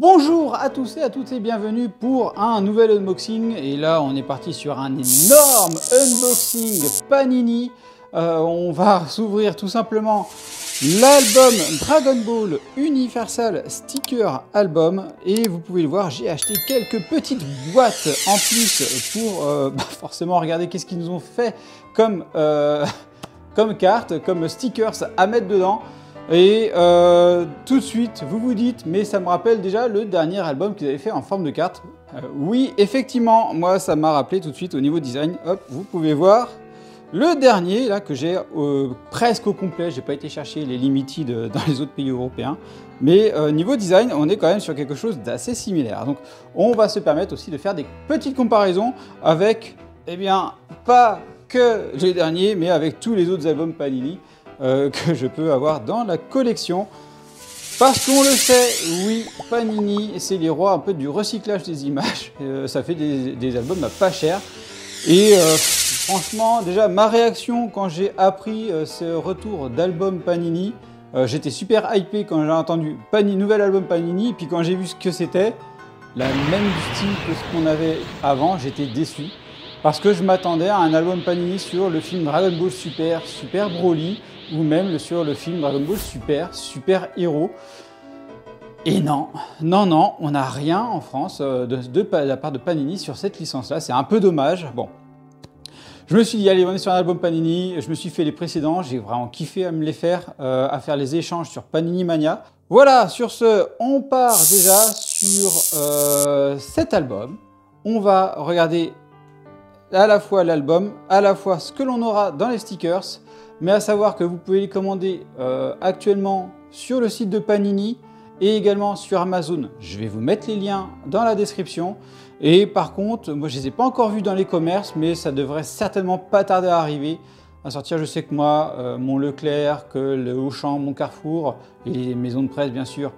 Bonjour à tous et à toutes et bienvenue pour un nouvel unboxing. Et là, on est parti sur un énorme unboxing Panini. On va s'ouvrir tout simplement l'album Dragon Ball Universal Sticker Album. Et vous pouvez le voir, j'ai acheté quelques petites boîtes en plus pour forcément regarder qu'est-ce qu'ils nous ont fait comme, comme cartes, comme stickers à mettre dedans. Et tout de suite, vous vous dites, mais ça me rappelle déjà le dernier album qu'ils avaient fait en forme de carte. Oui, effectivement, moi ça m'a rappelé tout de suite au niveau design. Hop, vous pouvez voir le dernier là que j'ai presque au complet. J'ai pas été chercher les limited dans les autres pays européens, mais niveau design, on est quand même sur quelque chose d'assez similaire. Donc, on va se permettre aussi de faire des petites comparaisons avec, eh bien, pas que les derniers, mais avec tous les autres albums Panini. Que je peux avoir dans la collection. Parce qu'on le sait, oui, Panini, c'est les rois un peu du recyclage des images. Ça fait des albums pas cher. Et franchement, déjà, ma réaction quand j'ai appris ce retour d'album Panini, j'étais super hypé quand j'ai entendu nouvel album Panini. Et puis quand j'ai vu ce que c'était, la même style que ce qu'on avait avant, j'étais déçu. Parce que je m'attendais à un album Panini sur le film Dragon Ball Super, Super Broly, ou même sur le film Dragon Ball Super, Super Hero. Et non, on n'a rien en France de la part de Panini sur cette licence-là. C'est un peu dommage. Bon, je me suis dit, allez, on est sur un album Panini. Je me suis fait les précédents. J'ai vraiment kiffé à me les faire, à faire les échanges sur Panini Mania. Voilà, sur ce, on part déjà sur cet album. On va regarder à la fois l'album, à la fois ce que l'on aura dans les stickers, mais à savoir que vous pouvez les commander actuellement sur le site de Panini et également sur Amazon. Je vais vous mettre les liens dans la description. Et par contre, moi je ne les ai pas encore vus dans les commerces, mais ça devrait certainement pas tarder à arriver. À sortir, je sais que moi, mon Leclerc, que le Auchan, mon Carrefour et les maisons de presse bien sûr,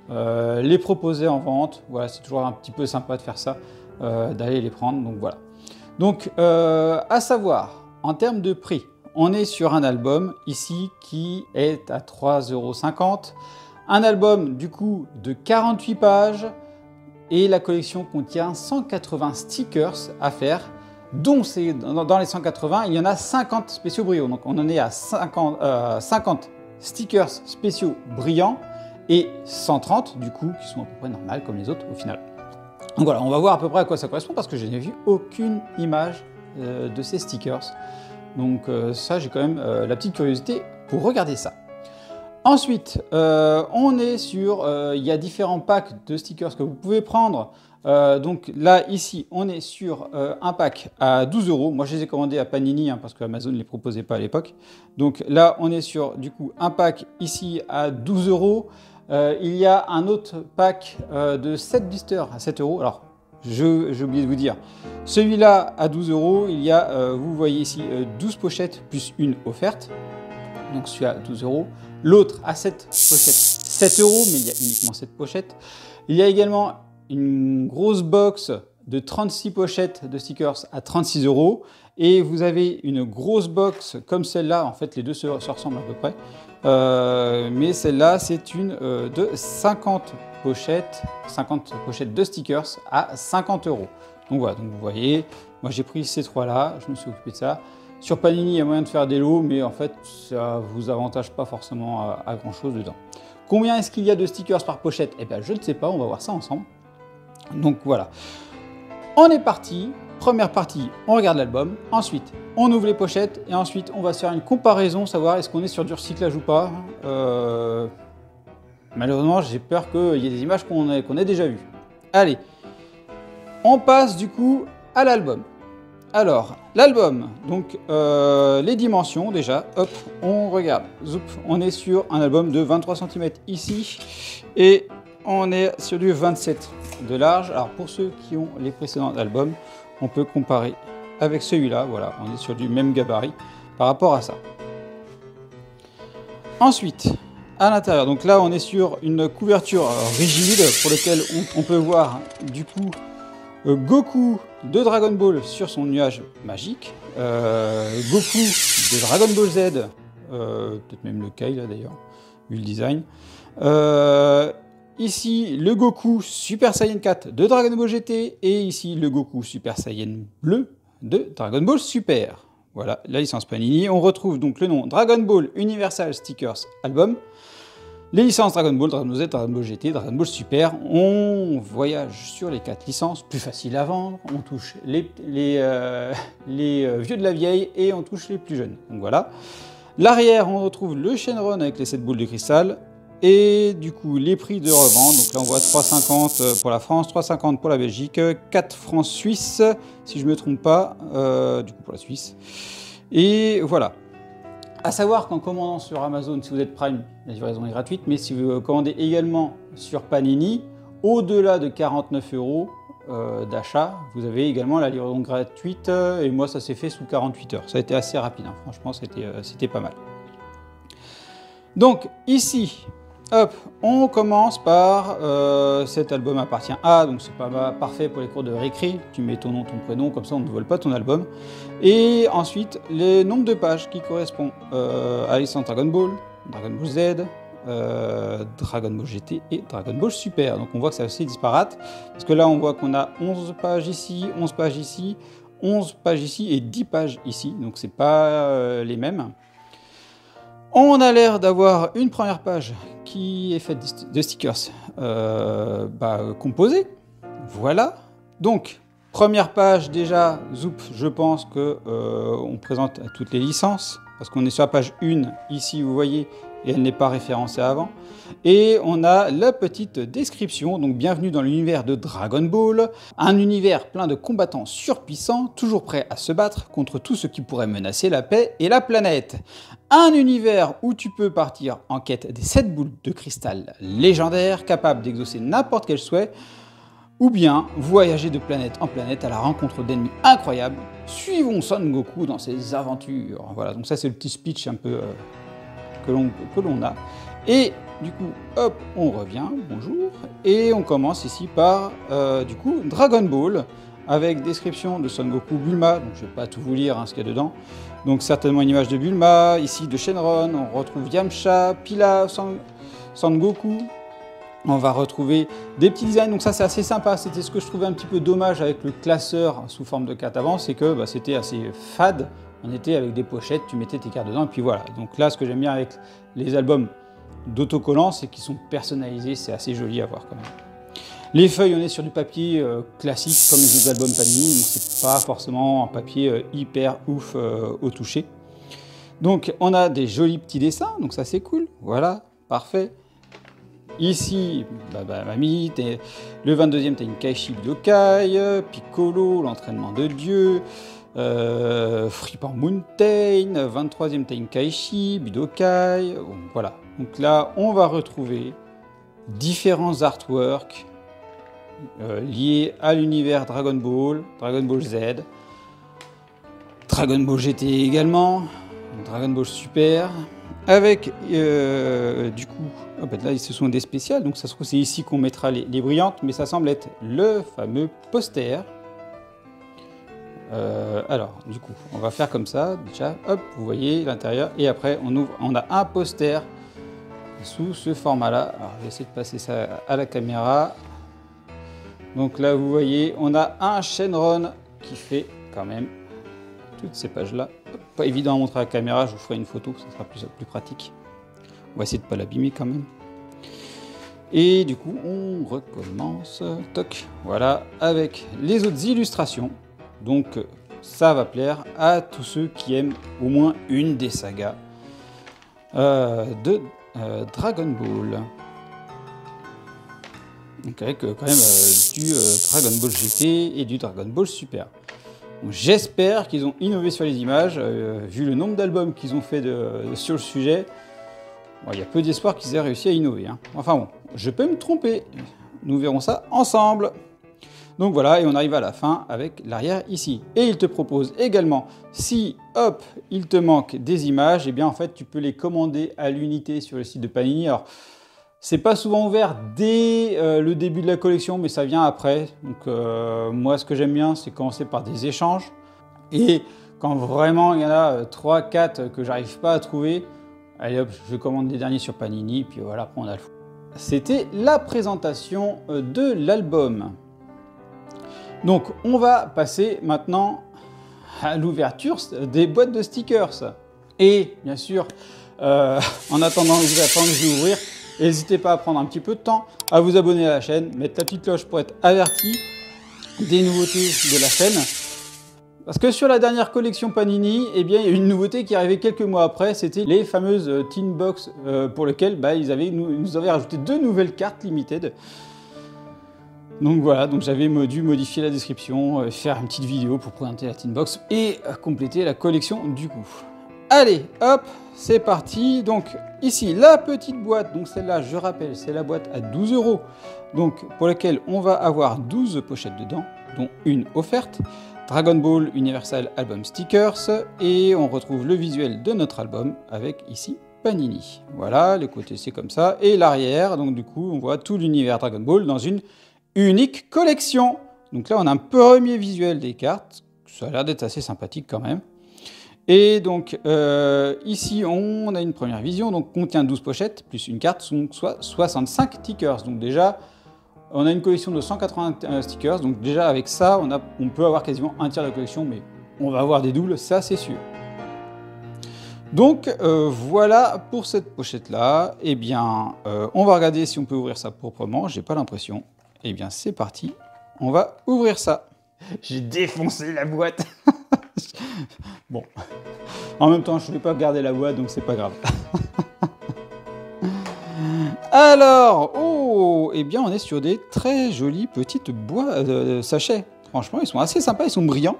les proposaient en vente. Voilà, c'est toujours un petit peu sympa de faire ça, d'aller les prendre, donc voilà. Donc, à savoir, en termes de prix, on est sur un album ici qui est à 3,50 €. Un album du coup de 48 pages et la collection contient 180 stickers à faire, dont dans les 180, il y en a 50 spéciaux brillants. Donc on en est à 50 stickers spéciaux brillants et 130 du coup qui sont à peu près normales comme les autres au final. Donc voilà, on va voir à peu près à quoi ça correspond parce que je n'ai vu aucune image de ces stickers. Donc ça, j'ai quand même la petite curiosité pour regarder ça. Ensuite, on est sur, il y a différents packs de stickers que vous pouvez prendre. Donc là, ici, on est sur un pack à 12 €. Moi, je les ai commandés à Panini parce que Amazon ne les proposait pas à l'époque. Donc là, on est sur du coup un pack ici à 12 €. Il y a un autre pack de 7 blisters à 7 €. Alors, j'ai oublié de vous dire, celui-là à 12 €, il y a, vous voyez ici, 12 pochettes plus une offerte. Donc celui-là à 12 €. L'autre à 7 pochettes, 7 €, mais il y a uniquement 7 pochettes. Il y a également une grosse box de 36 pochettes de stickers à 36 €. Et vous avez une grosse box comme celle-là, en fait les deux se ressemblent à peu près. Mais celle-là, c'est une de 50 pochettes de stickers à 50 €. Donc voilà, donc vous voyez, moi j'ai pris ces trois-là, je me suis occupé de ça. Sur Panini, il y a moyen de faire des lots, mais en fait, ça ne vous avantage pas forcément à grand-chose dedans. Combien est-ce qu'il y a de stickers par pochette? Eh bien, je ne sais pas, on va voir ça ensemble. Donc voilà, on est parti. Première partie, on regarde l'album, ensuite on ouvre les pochettes et ensuite on va se faire une comparaison, savoir est-ce qu'on est sur du recyclage ou pas. Malheureusement, j'ai peur qu'il y ait des images qu'on ait déjà vues. Allez, on passe du coup à l'album. Alors, l'album, donc les dimensions déjà, hop, on regarde, zoup, on est sur un album de 23 cm ici et on est sur du 27 de large. Alors pour ceux qui ont les précédents albums, on peut comparer avec celui-là, voilà, on est sur du même gabarit par rapport à ça. Ensuite, à l'intérieur, donc là on est sur une couverture rigide pour laquelle on peut voir du coup Goku de Dragon Ball sur son nuage magique, Goku de Dragon Ball Z, peut-être même le Kai là d'ailleurs, vu le design, ici le Goku Super Saiyan 4 de Dragon Ball GT et ici le Goku Super Saiyan bleu de Dragon Ball Super. Voilà, la licence Panini. On retrouve donc le nom Dragon Ball Universal Stickers Album. Les licences Dragon Ball Z, Dragon Ball GT, Dragon Ball Super. On voyage sur les 4 licences, plus facile à vendre. On touche les vieux de la vieille et on touche les plus jeunes. Donc voilà. L'arrière, on retrouve le Shenron avec les 7 boules de cristal. Et du coup, les prix de revente. Donc là, on voit 3,50 pour la France, 3,50 pour la Belgique, 4 francs suisses, si je ne me trompe pas, du coup pour la Suisse. Et voilà. À savoir qu'en commandant sur Amazon, si vous êtes Prime, la livraison est gratuite, mais si vous commandez également sur Panini, au-delà de 49 € d'achat, vous avez également la livraison gratuite, et moi ça s'est fait sous 48 heures. Ça a été assez rapide, hein. Franchement c'était pas mal. Donc ici, hop, on commence par cet album appartient à, donc c'est pas parfait pour les cours de récré, tu mets ton nom, ton prénom, comme ça on ne vole pas ton album. Et ensuite, le nombre de pages qui correspond à la licence Dragon Ball, Dragon Ball Z, Dragon Ball GT et Dragon Ball Super. Donc on voit que c'est assez disparate, parce que là on voit qu'on a 11 pages ici, 11 pages ici, 11 pages ici et 10 pages ici, donc c'est pas les mêmes. On a l'air d'avoir une première page qui est faite de stickers composés. Voilà. Donc, première page déjà, Zoop, je pense que on présente toutes les licences, parce qu'on est sur la page 1, ici vous voyez, et elle n'est pas référencée avant. Et on a la petite description, donc bienvenue dans l'univers de Dragon Ball, un univers plein de combattants surpuissants, toujours prêts à se battre contre tout ce qui pourrait menacer la paix et la planète. Un univers où tu peux partir en quête des 7 boules de cristal légendaires, capables d'exaucer n'importe quel souhait, ou bien voyager de planète en planète à la rencontre d'ennemis incroyables. Suivons Son Goku dans ses aventures. Voilà, donc ça c'est le petit speech un peu que l'on a. Et du coup, hop, on revient, bonjour, et on commence ici par du coup Dragon Ball, avec description de Son Goku Bulma, donc je ne vais pas tout vous lire ce qu'il y a dedans. Donc certainement une image de Bulma, ici de Shenron, on retrouve Yamcha, Pilaf, Son Goku. On va retrouver des petits designs, donc ça c'est assez sympa. C'était ce que je trouvais un petit peu dommage avec le classeur sous forme de carte avant, c'est que c'était assez fade. On était avec des pochettes, tu mettais tes cartes dedans, et puis voilà. Donc là, ce que j'aime bien avec les albums d'autocollants, c'est qu'ils sont personnalisés, c'est assez joli à voir quand même. Les feuilles, on est sur du papier classique, comme les autres albums Panini, donc c'est pas forcément un papier hyper ouf au toucher. Donc on a des jolis petits dessins, donc ça c'est cool, voilà, parfait. Ici, mamie, le 22e, tu as une Kaishi Budokai, Piccolo, l'entraînement de Dieu, Freepan Mountain, 23e, tu as une Kaishi Budokai, voilà. Donc là, on va retrouver différents artworks liés à l'univers Dragon Ball Z, Dragon Ball GT également, Dragon Ball Super, avec du coup, là ce sont des spéciales, donc ça se trouve c'est ici qu'on mettra les brillantes, mais ça semble être le fameux poster. Alors du coup, on va faire comme ça, déjà, hop, vous voyez l'intérieur, et après on ouvre, on a un poster sous ce format-là. Alors je vais essayer de passer ça à la caméra. Donc là, vous voyez, on a un Shenron qui fait quand même toutes ces pages-là. Pas évident à montrer à la caméra, je vous ferai une photo, ça sera plus pratique. On va essayer de ne pas l'abîmer quand même. Et du coup, on recommence. Toc, voilà, avec les autres illustrations. Donc, ça va plaire à tous ceux qui aiment au moins une des sagas de Dragon Ball. Donc avec quand même du Dragon Ball GT et du Dragon Ball Super. J'espère qu'ils ont innové sur les images, vu le nombre d'albums qu'ils ont fait sur le sujet. Il y a peu d'espoir qu'ils aient réussi à innover. Enfin bon, je peux me tromper. Nous verrons ça ensemble. Donc voilà, et on arrive à la fin avec l'arrière ici. Et il te propose également, si hop, il te manque des images, et bien en fait tu peux les commander à l'unité sur le site de Panini. Alors, c'est pas souvent ouvert dès le début de la collection, mais ça vient après. Donc moi, ce que j'aime bien, c'est commencer par des échanges. Et quand vraiment il y en a 3-4 que j'arrive pas à trouver, allez hop, je commande les derniers sur Panini, puis voilà, après on a le fou. c'était la présentation de l'album. Donc on va passer maintenant à l'ouverture des boîtes de stickers. Et bien sûr, en attendant que je vais ouvrir, n'hésitez pas à prendre un petit peu de temps, à vous abonner à la chaîne, mettre la petite cloche pour être averti des nouveautés de la chaîne. Parce que sur la dernière collection Panini, eh bien, il y a une nouveauté qui est arrivée quelques mois après, c'était les fameuses Teen Box pour lesquelles ils nous avaient rajouté 2 nouvelles cartes limited. Donc voilà, donc j'avais dû modifier la description, faire une petite vidéo pour présenter la Teen Box et compléter la collection du coup. Allez, hop, c'est parti. Donc ici, la petite boîte, donc celle-là, je rappelle, c'est la boîte à 12 €, donc pour laquelle on va avoir 12 pochettes dedans, dont une offerte. Dragon Ball Universal Album Stickers, et on retrouve le visuel de notre album avec ici Panini. Voilà, les côtés c'est comme ça, et l'arrière, donc du coup on voit tout l'univers Dragon Ball dans une unique collection. Donc là on a un premier visuel des cartes, ça a l'air d'être assez sympathique quand même. Et donc ici on a une première vision, donc contient 12 pochettes plus une carte, donc soit 65 stickers. Donc déjà on a une collection de 180 stickers, donc déjà avec ça on peut avoir quasiment un tiers de la collection, mais on va avoir des doubles, ça c'est sûr. Donc voilà pour cette pochette là. Eh bien on va regarder si on peut ouvrir ça proprement, j'ai pas l'impression. Eh bien c'est parti, on va ouvrir ça. J'ai défoncé la boîte. Bon, en même temps je ne vais pas garder la boîte donc c'est pas grave. Alors, oh, eh bien on est sur des très jolies petites sachets. Franchement ils sont assez sympas, ils sont brillants.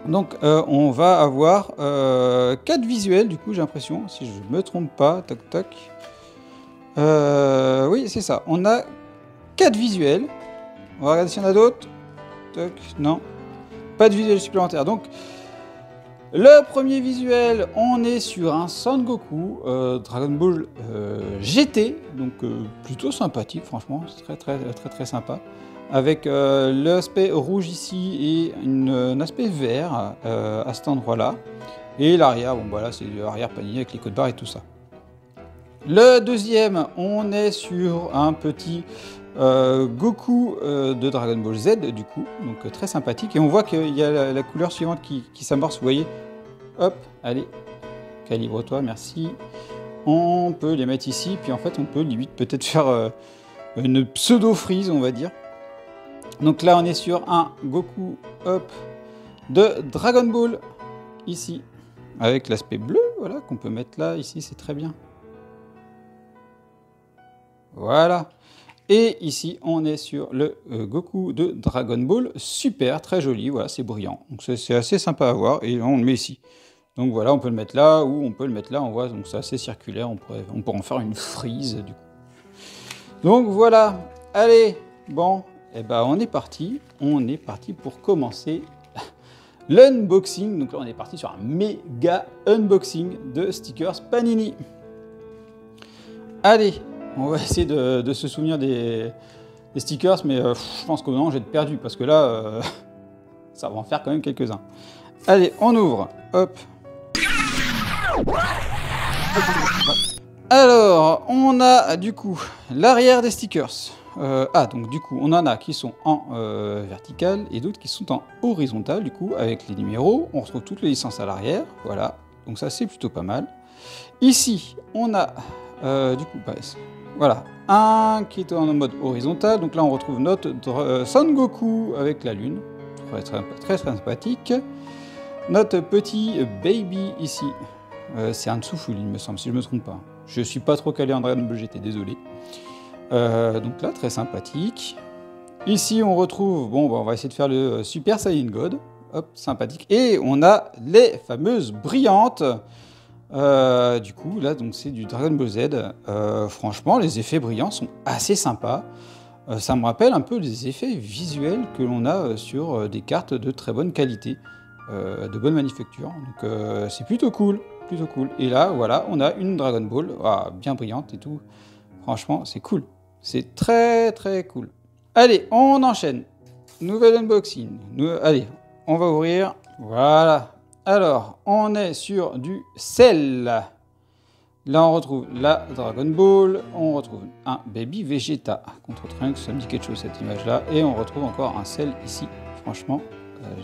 Donc on va avoir 4 visuels du coup j'ai l'impression, si je ne me trompe pas, toc toc. Oui c'est ça, on a 4 visuels. On va regarder s'il y en a d'autres. Toc, non. Pas de visuel supplémentaire. Donc le premier visuel, on est sur un Son Goku Dragon Ball GT, donc plutôt sympathique franchement, c'est très sympa. Avec l'aspect rouge ici et un aspect vert à cet endroit-là. Et l'arrière, bon voilà, c'est l'arrière Panini avec les codes barres et tout ça. Le deuxième, on est sur un petit Goku de Dragon Ball Z du coup, donc très sympathique. Et on voit qu'il y a la couleur suivante qui s'amorce, vous voyez. Hop, allez, calibre-toi, merci. On peut les mettre ici, puis en fait on peut limite peut-être faire une pseudo-freeze, on va dire. Donc là on est sur un Goku hop, de Dragon Ball, ici, avec l'aspect bleu, voilà, qu'on peut mettre là, ici, c'est très bien. Voilà. Et ici, on est sur le Goku de Dragon Ball Super, très joli, voilà, c'est brillant. Donc c'est assez sympa à voir, et on le met ici. Donc voilà, on peut le mettre là, ou on peut le mettre là, on voit, donc c'est assez circulaire, on pourrait en faire une frise, du coup. Donc voilà, allez, bon, et ben on est parti pour commencer l'unboxing. Donc là, on est parti sur un méga unboxing de stickers Panini. Allez, on va essayer de se souvenir des stickers, mais je pense que non, j'ai perdu, parce que là, ça va en faire quand même quelques-uns. Allez, on ouvre, hop. Alors, on a du coup l'arrière des stickers. Donc du coup, on en a qui sont en vertical et d'autres qui sont en horizontal, du coup, avec les numéros. On retrouve toutes les licences à l'arrière, voilà. Donc ça, c'est plutôt pas mal. Ici, on a du coup, voilà, un qui est en mode horizontal. Donc là, on retrouve notre Son Goku avec la lune, très sympathique. Notre petit baby ici, c'est un Tsufu, il me semble, si je ne me trompe pas. Je suis pas trop calé en Dragon Ball GT, désolé. Donc là, très sympathique. Ici, on retrouve, bon, on va essayer de faire le Super Saiyan God. Hop, sympathique. Et on a les fameuses brillantes. Du coup, là, donc c'est du Dragon Ball Z. Franchement, les effets brillants sont assez sympas. Ça me rappelle un peu les effets visuels que l'on a sur des cartes de très bonne qualité, de bonne manufacture. Donc c'est plutôt cool, plutôt cool. Et là, voilà, on a une Dragon Ball bien brillante et tout. Franchement, c'est cool. C'est très très cool. Allez, on enchaîne. Nouvel unboxing. Allez, on va ouvrir. Voilà. Alors, on est sur du sel. Là, on retrouve la Dragon Ball, on retrouve un Baby Vegeta contre Trunks, ça me dit quelque chose cette image-là, et on retrouve encore un Cell ici, franchement,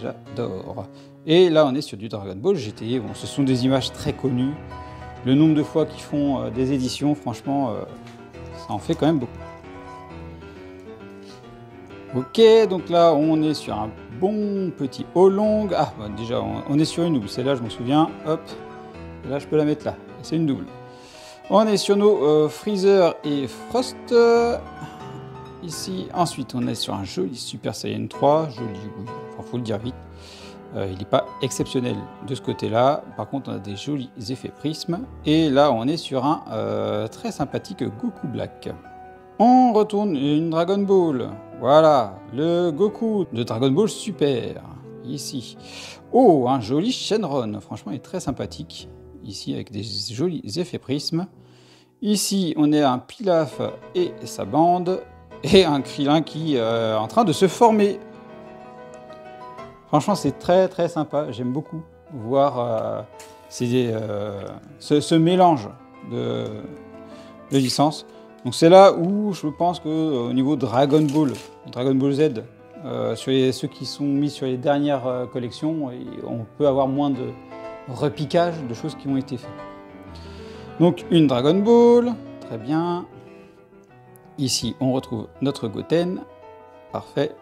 j'adore. Et là, on est sur du Dragon Ball GT, bon, ce sont des images très connues, le nombre de fois qu'ils font des éditions, franchement, ça en fait quand même beaucoup. Ok, donc là, on est sur un bon petit Oolong, ah, bah, déjà, on est sur une double, celle-là, je m'en souviens, hop, et là, je peux la mettre là, c'est une double. On est sur nos Freezer et Frost ici. Ensuite, on est sur un joli Super Saiyan 3. Joli, oui, enfin, faut le dire vite. Il n'est pas exceptionnel de ce côté-là. Par contre, on a des jolis effets prismes. Et là, on est sur un très sympathique Goku Black. On retourne une Dragon Ball. Voilà, le Goku de Dragon Ball Super. Ici. Oh, un joli Shenron. Franchement, il est très sympathique. Ici, avec des jolis effets prismes. Ici, on est un Pilaf et sa bande. Et un Krillin qui est en train de se former. Franchement, c'est très très sympa. J'aime beaucoup voir ce mélange de licences. Donc c'est là où je pense qu'au niveau Dragon Ball Z, sur ceux qui sont mis sur les dernières collections, on peut avoir moins de repiquage de choses qui ont été faites. Donc une Dragon Ball, très bien. Ici on retrouve notre Goten, parfait.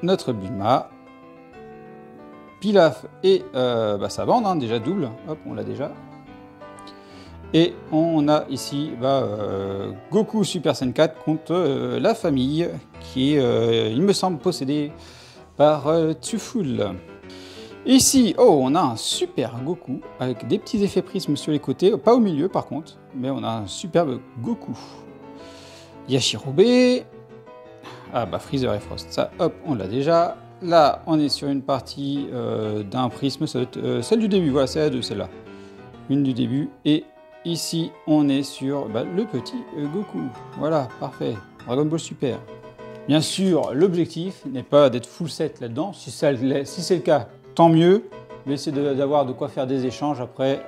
Notre Bulma, Pilaf et sa bande, hein, déjà double, hop on l'a déjà. Et on a ici Goku Super Saiyan 4 contre la famille qui est, il me semble, possédée par Tuful. Ici, oh, on a un super Goku avec des petits effets prismes sur les côtés, pas au milieu par contre, mais on a un superbe Goku. Yajirobe, ah bah Freezer et Frost, ça hop, on l'a déjà. Là, on est sur une partie d'un prisme, ça doit être celle du début, voilà, c'est la 2, celle-là. Une du début, et ici, on est sur le petit Goku. Voilà, parfait, Dragon Ball Super. Bien sûr, l'objectif n'est pas d'être full set là-dedans, si c'est le cas, tant mieux, mais c'est d'avoir de quoi faire des échanges après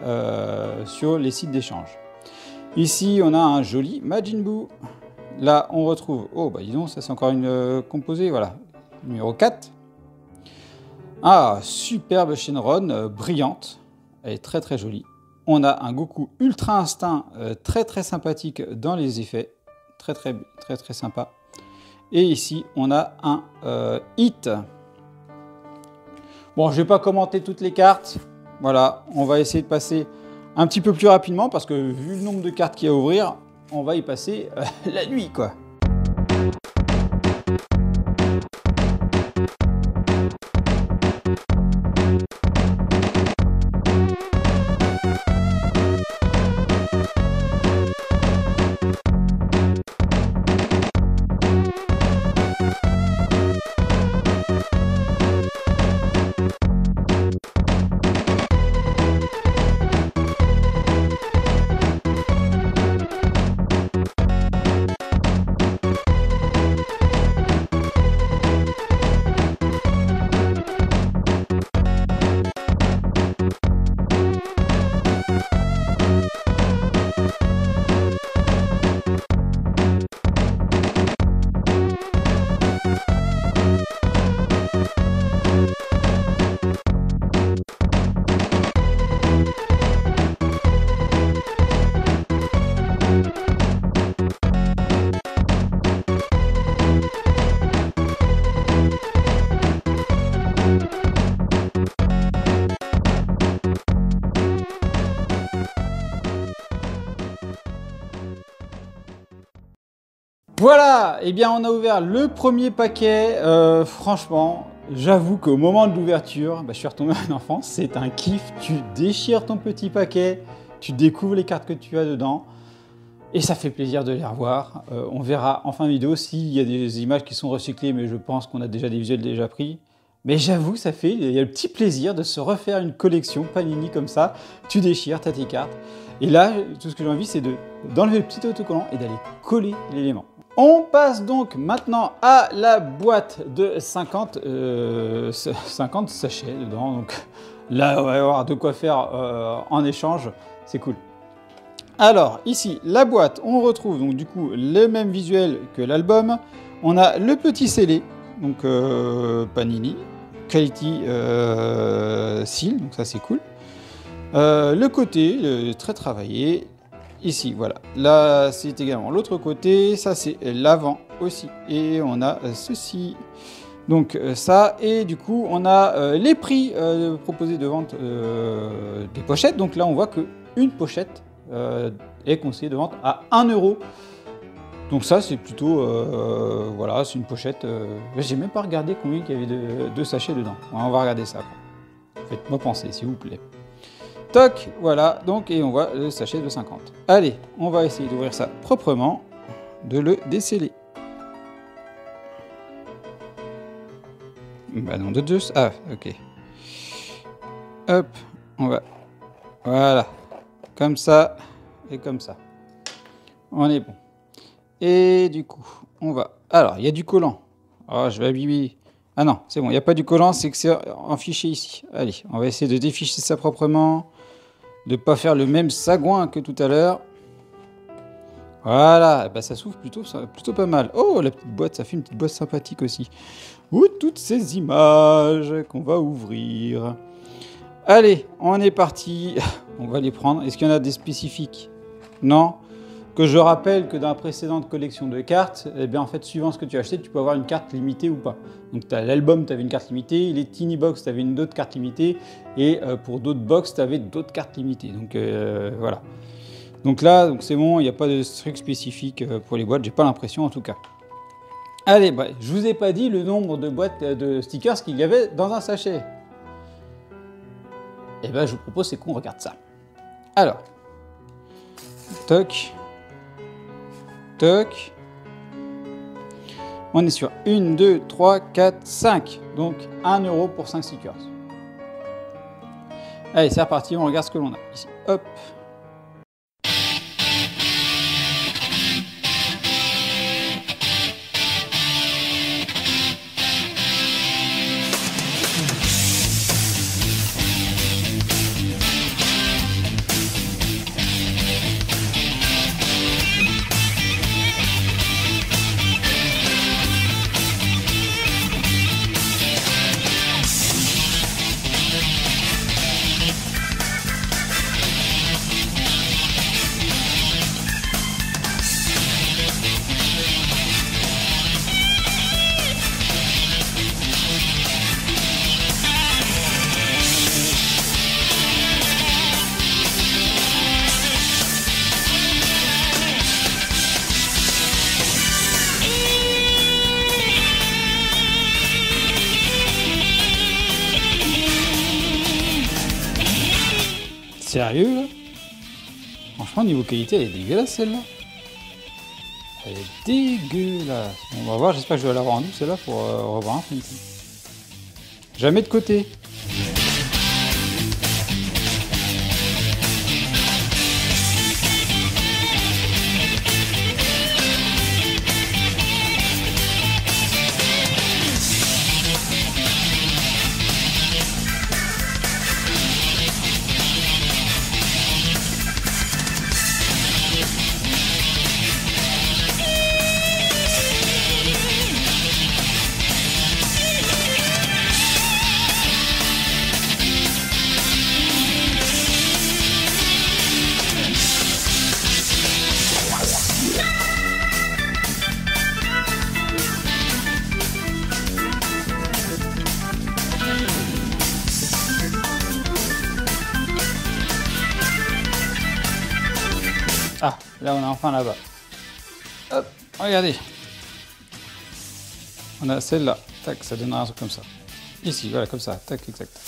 sur les sites d'échange. Ici, on a un joli Majin Buu. Là, on retrouve, oh bah dis donc, ça c'est encore une composée, voilà, numéro 4. Ah, superbe Shenron, brillante, elle est très très jolie. On a un Goku Ultra Instinct, très très sympathique dans les effets, très sympa. Et ici, on a un Hit. Bon, je ne vais pas commenter toutes les cartes. Voilà, on va essayer de passer un petit peu plus rapidement parce que vu le nombre de cartes qu'il y a à ouvrir, on va y passer la nuit, quoi. Voilà, eh bien on a ouvert le premier paquet. Franchement, j'avoue qu'au moment de l'ouverture, je suis retombé en enfance. C'est un kiff, tu déchires ton petit paquet, tu découvres les cartes que tu as dedans. Et ça fait plaisir de les revoir. On verra en fin de vidéo s'il y a des images qui sont recyclées, mais je pense qu'on a déjà des visuels déjà pris. Mais j'avoue, il y a le petit plaisir de se refaire une collection Panini comme ça. Tu déchires, tu as tes cartes. Et là, tout ce que j'ai envie, c'est d'enlever le petit autocollant et d'aller coller l'élément. On passe donc maintenant à la boîte de 50 sachets dedans. Donc là, on va avoir de quoi faire en échange. C'est cool. Alors, ici, la boîte, on retrouve donc du coup le même visuel que l'album. On a le petit scellé, donc Panini, Quality Seal, donc ça c'est cool. Le côté, très travaillé. Ici, voilà. Là, c'est également l'autre côté. Ça, c'est l'avant aussi. Et on a ceci. Donc ça, et du coup, on a les prix proposés de vente des pochettes. Donc là, on voit qu'une pochette est conseillée de vente à 1 €. Donc ça, c'est plutôt... voilà, c'est une pochette... j'ai même pas regardé combien il y avait de sachets dedans. On va regarder ça. Faites-moi penser, s'il vous plaît. Toc, voilà, donc, et on voit le sachet de 50. Allez, on va essayer d'ouvrir ça proprement, de le déceler. Bah non, de deux. Ah, ok. Hop, on va... Voilà. Comme ça, et comme ça. On est bon. Et du coup, on va... Alors, il y a du collant. Oh, je vais abîmer... Ah non, c'est bon, il n'y a pas du collant, c'est que c'est en fichier ici. Allez, on va essayer de déficher ça proprement. De ne pas faire le même sagouin que tout à l'heure. Voilà, bah ça s'ouvre plutôt pas mal. Oh, la petite boîte, ça fait une petite boîte sympathique aussi. Ouh, toutes ces images qu'on va ouvrir. Allez, on est parti. On va les prendre. Est-ce qu'il y en a des spécifiques? Non. Que je rappelle que dans la précédente collection de cartes, eh bien en fait, suivant ce que tu as acheté, tu peux avoir une carte limitée ou pas. Donc l'album, tu avais une carte limitée, les Tiny Box, tu avais une autre carte limitée, et pour d'autres box, tu avais d'autres cartes limitées. Donc voilà. Donc là, c'est bon, il n'y a pas de truc spécifique pour les boîtes, j'ai pas l'impression en tout cas. Allez, bah, je vous ai pas dit le nombre de boîtes de stickers qu'il y avait dans un sachet. Et ben je vous propose, c'est qu'on regarde ça. Alors, toc. Toc. On est sur 1, 2, 3, 4, 5. Donc 1 € pour 5 stickers. Allez, c'est reparti, on regarde ce que l'on a ici. Hop. Sérieux là? Franchement, niveau qualité, elle est dégueulasse celle-là. Elle est dégueulasse. Bon, on va voir, j'espère que je vais l'avoir en douce celle-là pour revoir un film. Jamais de côté. Ah, là on est enfin là-bas. Hop, regardez. On a celle-là. Tac, ça donnera un truc comme ça. Ici, voilà, comme ça. Tac, exact.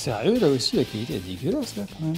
Sérieux, là aussi, la qualité est dégueulasse, là, quand même.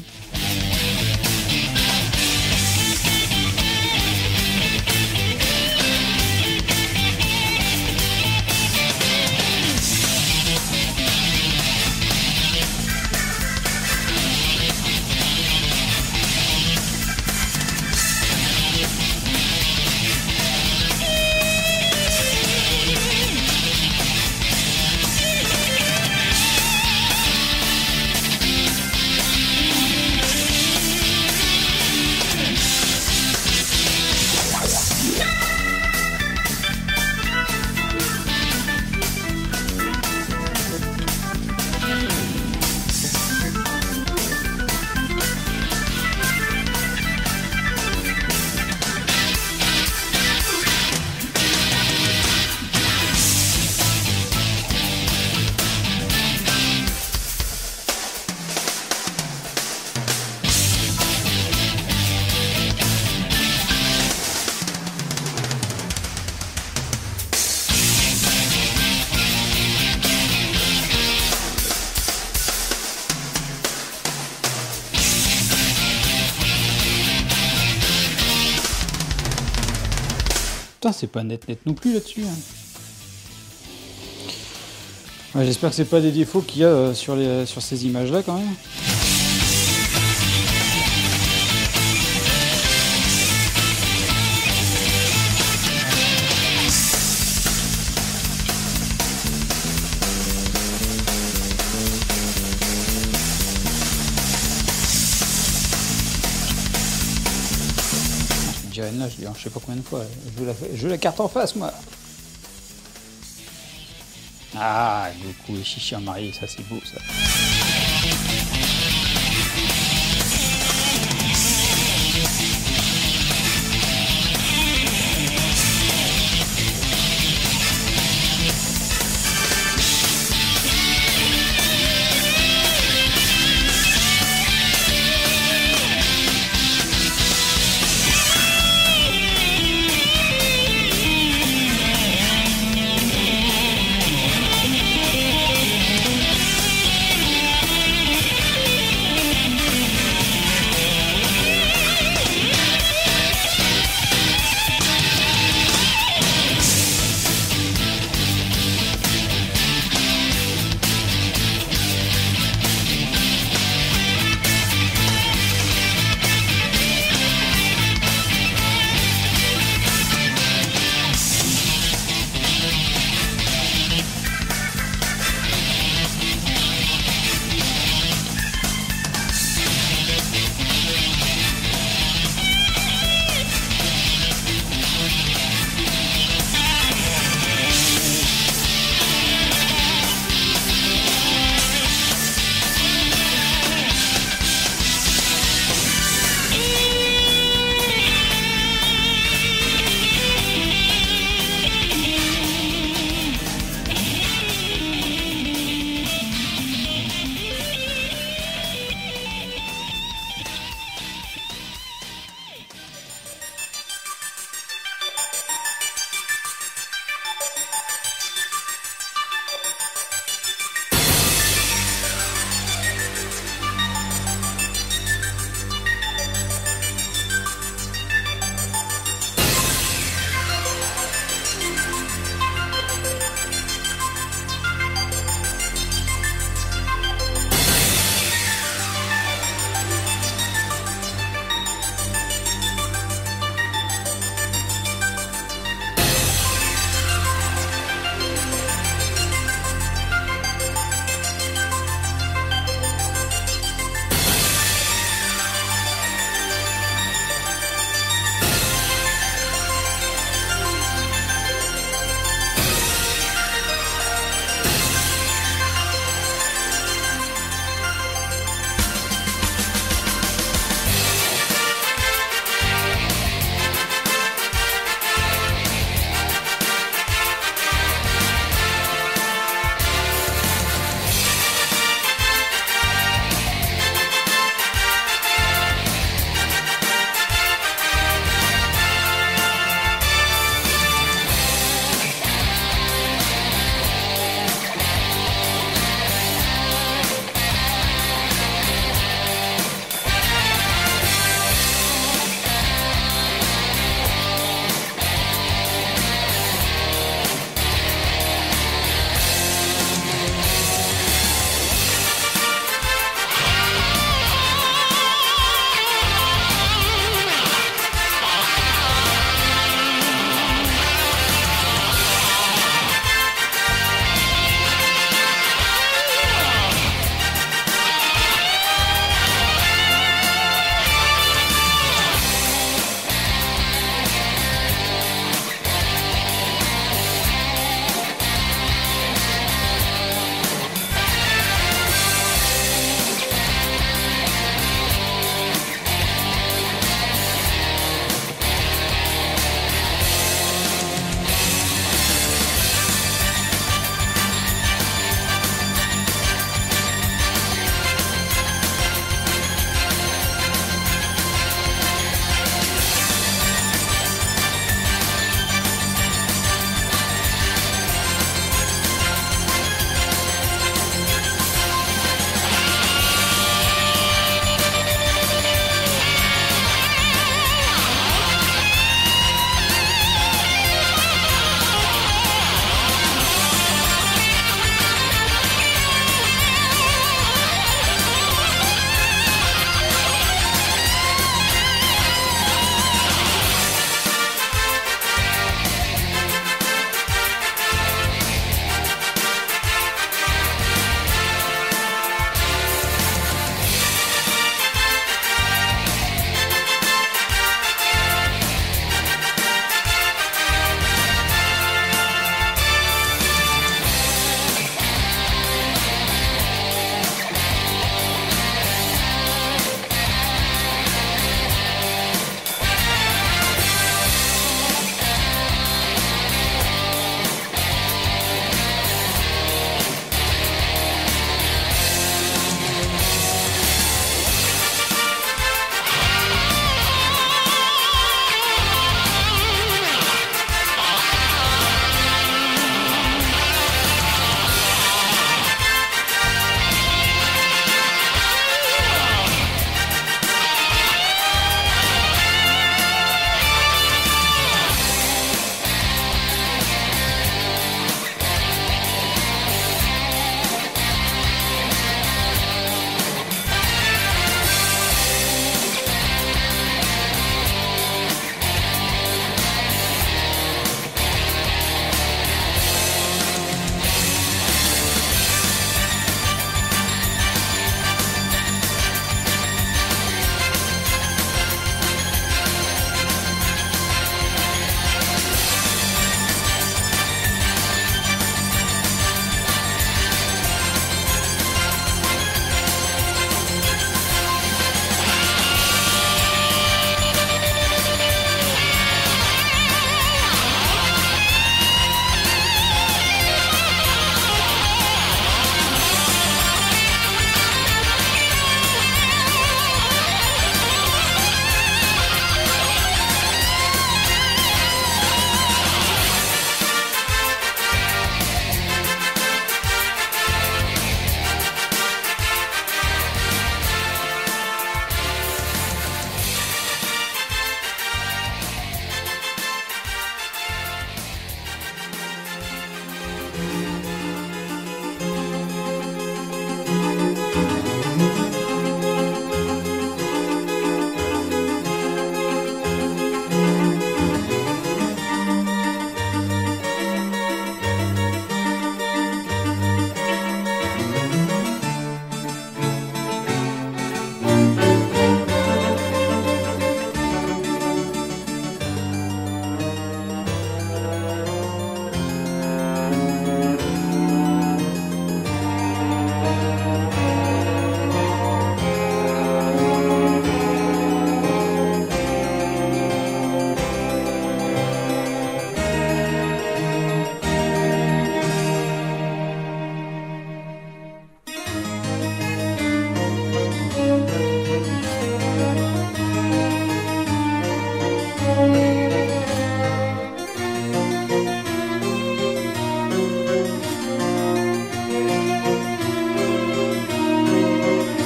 Putain, c'est pas net non plus là-dessus. Hein. Ouais, j'espère que c'est pas des défauts qu'il y a sur ces images-là quand même. Là, je sais pas combien de fois, je veux la carte en face, moi. Ah, Goku et Chichi en marié, ça c'est beau, ça.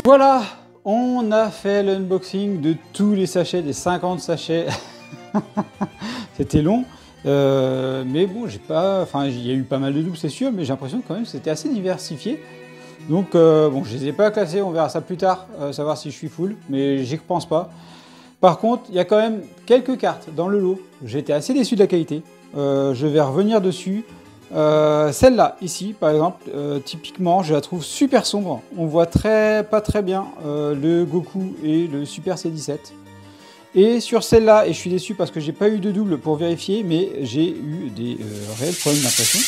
Voilà, on a fait l'unboxing de tous les sachets, des 50 sachets. C'était long, mais bon, il y a eu pas mal de doubles, c'est sûr, mais j'ai l'impression quand même que c'était assez diversifié. Donc bon, je les ai pas classés, on verra ça plus tard, savoir si je suis full, mais j'y repense pas. Par contre, il y a quand même quelques cartes dans le lot. J'étais assez déçu de la qualité. Je vais revenir dessus. Celle-là, ici, par exemple, typiquement, je la trouve super sombre. On voit pas très bien le Goku et le Super C17. Et sur celle-là, et je suis déçu parce que j'ai pas eu de double pour vérifier, mais j'ai eu des réels problèmes d'impression.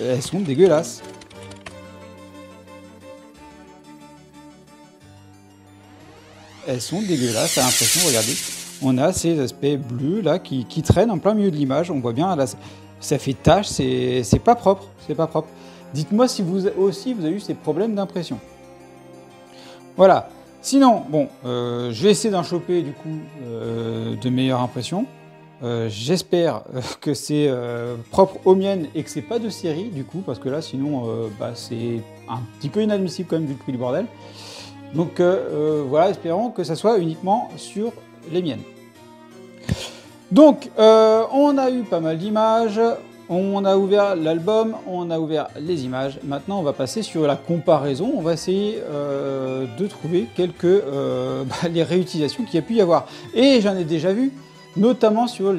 Elles sont dégueulasses. Elles sont dégueulasses à l'impression, regardez. On a ces aspects bleus là qui traînent en plein milieu de l'image. On voit bien, là, ça fait tache, c'est pas propre. C'est pas propre. Dites-moi si vous aussi vous avez eu ces problèmes d'impression. Voilà. Sinon, bon, je vais essayer d'en choper du coup de meilleures impressions. J'espère que c'est propre aux miennes et que c'est pas de série du coup, parce que là sinon c'est un petit peu inadmissible quand même vu le prix du bordel. Donc voilà, espérons que ça soit uniquement sur les miennes. Donc on a eu pas mal d'images, on a ouvert l'album, on a ouvert les images. Maintenant on va passer sur la comparaison, on va essayer de trouver quelques les réutilisations qu'il y a pu y avoir. Et j'en ai déjà vu, notamment sur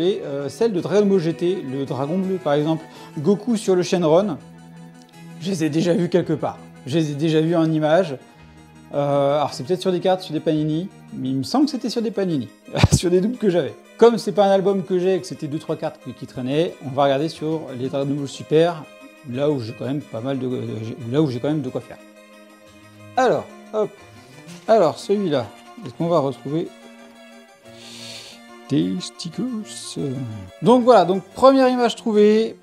celles de Dragon Ball GT, le Dragon Bleu par exemple, Goku sur le Shenron. Je les ai déjà vus quelque part, je les ai déjà vus en images. Alors c'est peut-être sur des cartes, sur des panini, mais il me semble que c'était sur des panini, sur des doubles que j'avais. Comme c'est pas un album que j'ai et que c'était 2-3 cartes qui traînaient, on va regarder sur les Dragon Ball Super, là où j'ai quand même de quoi faire. Alors, hop, alors celui-là, est-ce qu'on va retrouver des stickers? Donc voilà, donc première image trouvée.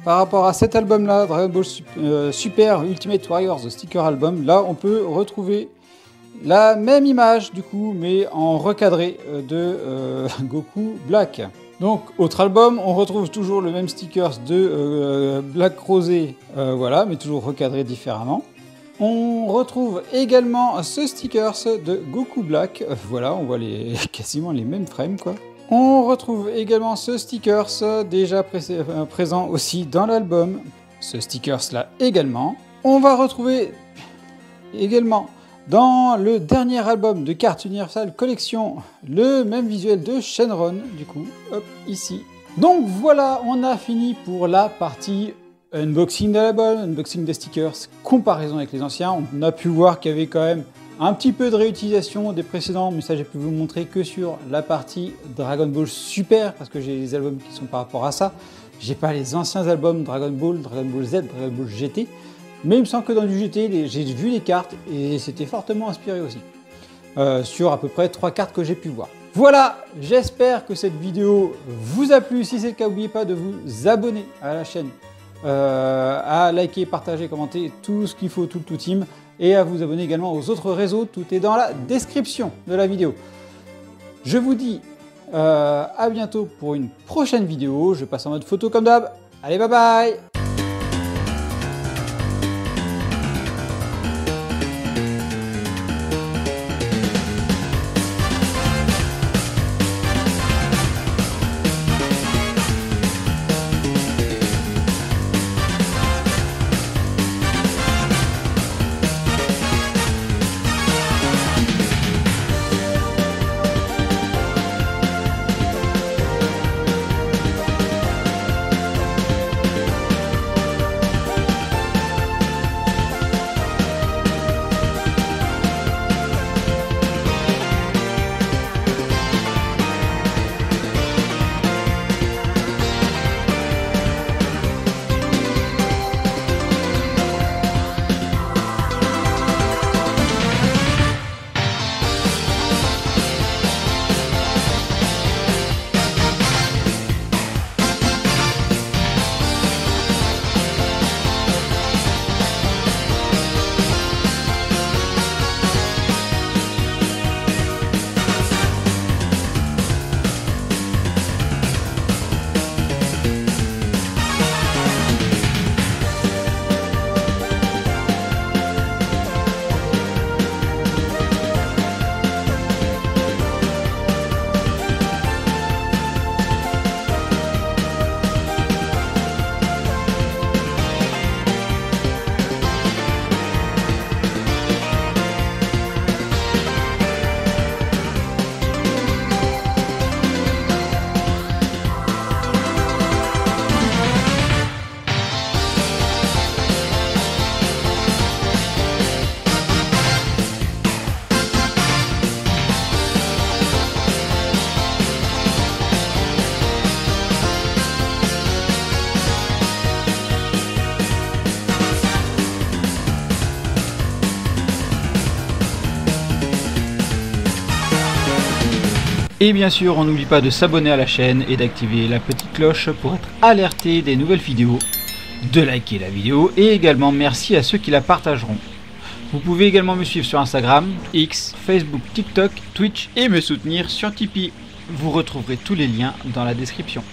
Par rapport à cet album-là, Dragon Ball Super Ultimate Warriors Sticker Album, là on peut retrouver la même image du coup, mais en recadré de Goku Black. Donc autre album, on retrouve toujours le même stickers de Black Rosé, voilà, mais toujours recadré différemment. On retrouve également ce stickers de Goku Black, voilà, on voit quasiment les mêmes frames quoi. On retrouve également ce stickers déjà présent aussi dans l'album, ce stickers là également. On va retrouver également dans le dernier album de Cartes Universal Collection le même visuel de Shenron, du coup, hop, ici. Donc voilà, on a fini pour la partie unboxing de l'album, unboxing des stickers, comparaison avec les anciens. On a pu voir qu'il y avait quand même un petit peu de réutilisation des précédents, mais ça j'ai pu vous montrer que sur la partie Dragon Ball Super, parce que j'ai les albums qui sont par rapport à ça. J'ai pas les anciens albums Dragon Ball, Dragon Ball Z, Dragon Ball GT, mais il me semble que dans du GT, j'ai vu les cartes et c'était fortement inspiré aussi. Sur à peu près 3 cartes que j'ai pu voir. Voilà, j'espère que cette vidéo vous a plu. Si c'est le cas, n'oubliez pas de vous abonner à la chaîne, à liker, partager, commenter, tout ce qu'il faut, tout team. Et à vous abonner également aux autres réseaux, tout est dans la description de la vidéo. Je vous dis à bientôt pour une prochaine vidéo. Je passe en mode photo comme d'hab. Allez, bye bye! Et bien sûr, on n'oublie pas de s'abonner à la chaîne et d'activer la petite cloche pour être alerté des nouvelles vidéos, de liker la vidéo et également merci à ceux qui la partageront. Vous pouvez également me suivre sur Instagram, X, Facebook, TikTok, Twitch et me soutenir sur Tipeee. Vous retrouverez tous les liens dans la description.